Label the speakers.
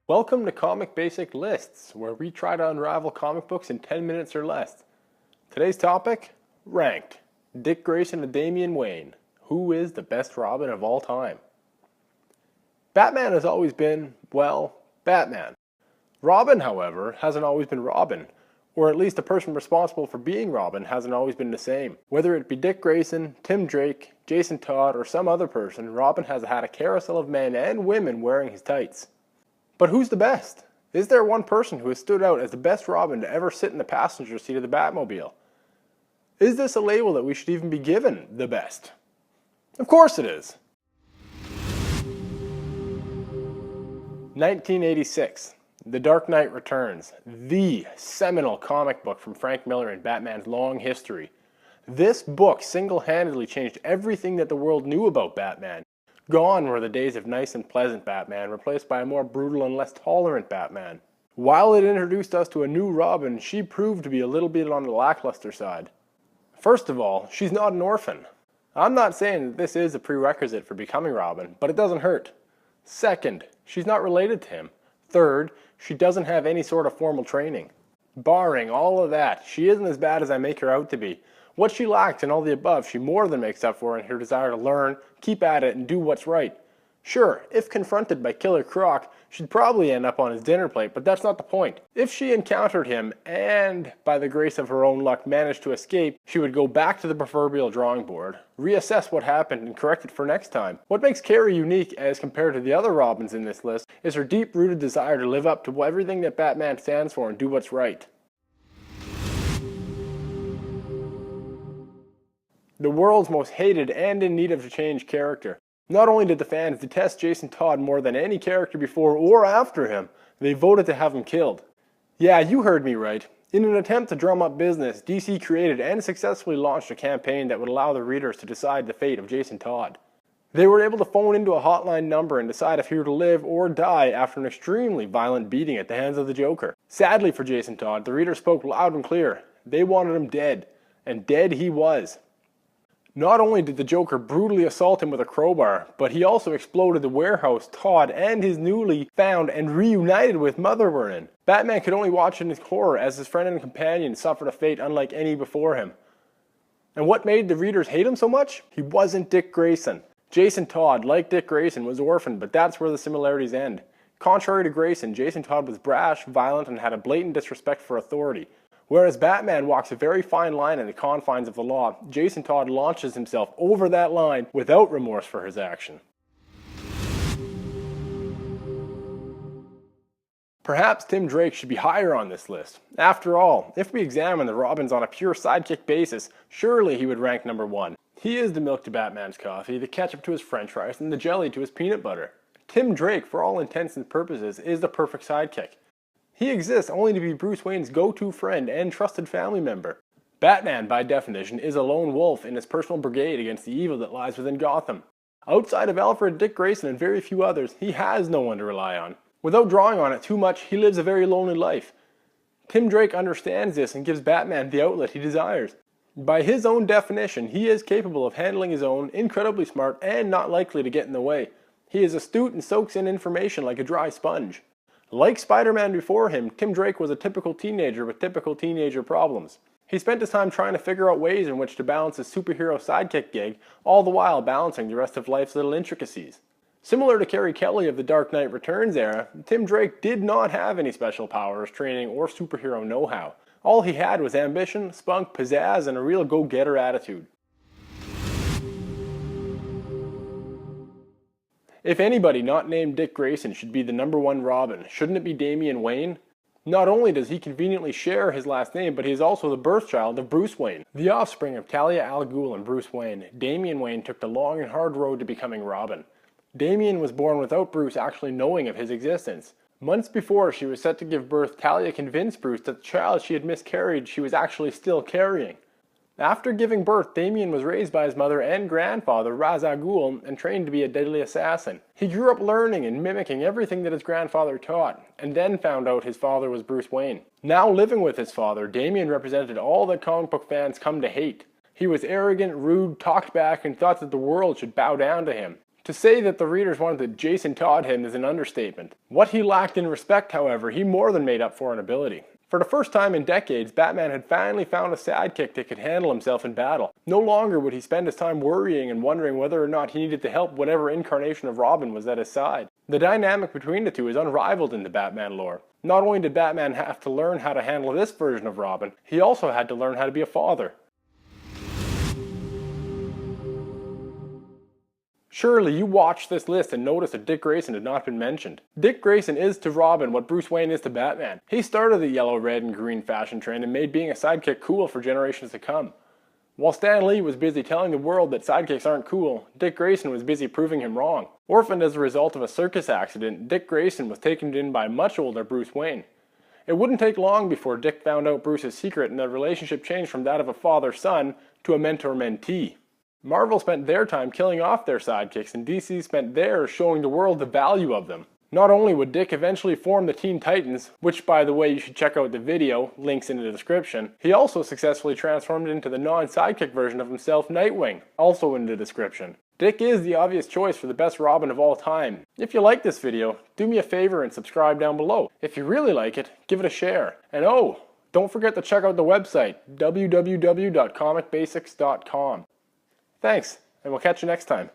Speaker 1: Welcome to Comic Basic Lists, where we try to unravel comic books in 10 minutes or less. Today's topic, ranked. Dick Grayson and Damian Wayne. Who is the best Robin of all time? Batman has always been, well, Batman. Robin, however, hasn't always been Robin, or at least the person responsible for being Robin hasn't always been the same. Whether it be Dick Grayson, Tim Drake, Jason Todd, or some other person, Robin has had a carousel of men and women wearing his tights. But who's the best? Is there one person who has stood out as the best Robin to ever sit in the passenger seat of the Batmobile? Is this a label that we should even be given the best? Of course it is! 1986. The Dark Knight Returns, the seminal comic book from Frank Miller in Batman's long history. This book single-handedly changed everything that the world knew about Batman. Gone were the days of nice and pleasant Batman, replaced by a more brutal and less tolerant Batman. While it introduced us to a new Robin, she proved to be a little bit on the lackluster side. First of all, she's not an orphan. I'm not saying that this is a prerequisite for becoming Robin, but it doesn't hurt. Second, she's not related to him. Third, she doesn't have any sort of formal training. Barring all of that, she isn't as bad as I make her out to be. What she lacks in all the above, she more than makes up for in her desire to learn, keep at it, and do what's right. Sure, if confronted by Killer Croc, she'd probably end up on his dinner plate, but that's not the point. If she encountered him, and by the grace of her own luck managed to escape, she would go back to the proverbial drawing board, reassess what happened, and correct it for next time. What makes Carrie unique as compared to the other Robins in this list is her deep-rooted desire to live up to everything that Batman stands for and do what's right. The world's most hated and in need of a change character. Not only did the fans detest Jason Todd more than any character before or after him, they voted to have him killed. Yeah, you heard me right. In an attempt to drum up business, DC created and successfully launched a campaign that would allow the readers to decide the fate of Jason Todd. They were able to phone into a hotline number and decide if he were to live or die after an extremely violent beating at the hands of the Joker. Sadly for Jason Todd, the readers spoke loud and clear. They wanted him dead, and dead he was. Not only did the Joker brutally assault him with a crowbar, but he also exploded the warehouse Todd and his newly found and reunited with mother were in. Batman could only watch in horror as his friend and companion suffered a fate unlike any before him. And what made the readers hate him so much? He wasn't Dick Grayson. Jason Todd, like Dick Grayson, was orphaned, but that's where the similarities end. Contrary to Grayson, Jason Todd was brash, violent, and had a blatant disrespect for authority. Whereas Batman walks a very fine line in the confines of the law, Jason Todd launches himself over that line without remorse for his action. Perhaps Tim Drake should be higher on this list. After all, if we examine the Robins on a pure sidekick basis, surely he would rank number 1. He is the milk to Batman's coffee, the ketchup to his french fries, and the jelly to his peanut butter. Tim Drake, for all intents and purposes, is the perfect sidekick. He exists only to be Bruce Wayne's go-to friend and trusted family member. Batman, by definition, is a lone wolf in his personal brigade against the evil that lies within Gotham. Outside of Alfred, Dick Grayson, and very few others, he has no one to rely on. Without drawing on it too much, he lives a very lonely life. Tim Drake understands this and gives Batman the outlet he desires. By his own definition, he is capable of handling his own, incredibly smart, and not likely to get in the way. He is astute and soaks in information like a dry sponge. Like Spider-Man before him, Tim Drake was a typical teenager with typical teenager problems. He spent his time trying to figure out ways in which to balance his superhero sidekick gig, all the while balancing the rest of life's little intricacies. Similar to Carrie Kelly of the Dark Knight Returns era, Tim Drake did not have any special powers, training, or superhero know-how. All he had was ambition, spunk, pizzazz, and a real go-getter attitude. If anybody not named Dick Grayson should be the number 1 Robin, shouldn't it be Damian Wayne? Not only does he conveniently share his last name, but he is also the birthchild of Bruce Wayne. The offspring of Talia al Ghul and Bruce Wayne, Damian Wayne took the long and hard road to becoming Robin. Damian was born without Bruce actually knowing of his existence. Months before she was set to give birth, Talia convinced Bruce that the child she had miscarried she was actually still carrying. After giving birth, Damian was raised by his mother and grandfather, Ra's al Ghul, and trained to be a deadly assassin. He grew up learning and mimicking everything that his grandfather taught, and then found out his father was Bruce Wayne. Now living with his father, Damian represented all that comic book fans come to hate. He was arrogant, rude, talked back, and thought that the world should bow down to him. To say that the readers wanted to Jason Todd him is an understatement. What he lacked in respect, however, he more than made up for in ability. For the first time in decades, Batman had finally found a sidekick that could handle himself in battle. No longer would he spend his time worrying and wondering whether or not he needed to help whatever incarnation of Robin was at his side. The dynamic between the two is unrivaled in the Batman lore. Not only did Batman have to learn how to handle this version of Robin, he also had to learn how to be a father. Surely you watched this list and noticed that Dick Grayson had not been mentioned. Dick Grayson is to Robin what Bruce Wayne is to Batman. He started the yellow, red, and green fashion trend and made being a sidekick cool for generations to come. While Stan Lee was busy telling the world that sidekicks aren't cool, Dick Grayson was busy proving him wrong. Orphaned as a result of a circus accident, Dick Grayson was taken in by much older Bruce Wayne. It wouldn't take long before Dick found out Bruce's secret and the relationship changed from that of a father-son to a mentor-mentee. Marvel spent their time killing off their sidekicks and DC spent theirs showing the world the value of them. Not only would Dick eventually form the Teen Titans, which by the way you should check out the video, links in the description, he also successfully transformed into the non-sidekick version of himself, Nightwing, also in the description. Dick is the obvious choice for the best Robin of all time. If you like this video, do me a favor and subscribe down below. If you really like it, give it a share. And oh, don't forget to check out the website, www.comicbasics.com. Thanks, and we'll catch you next time.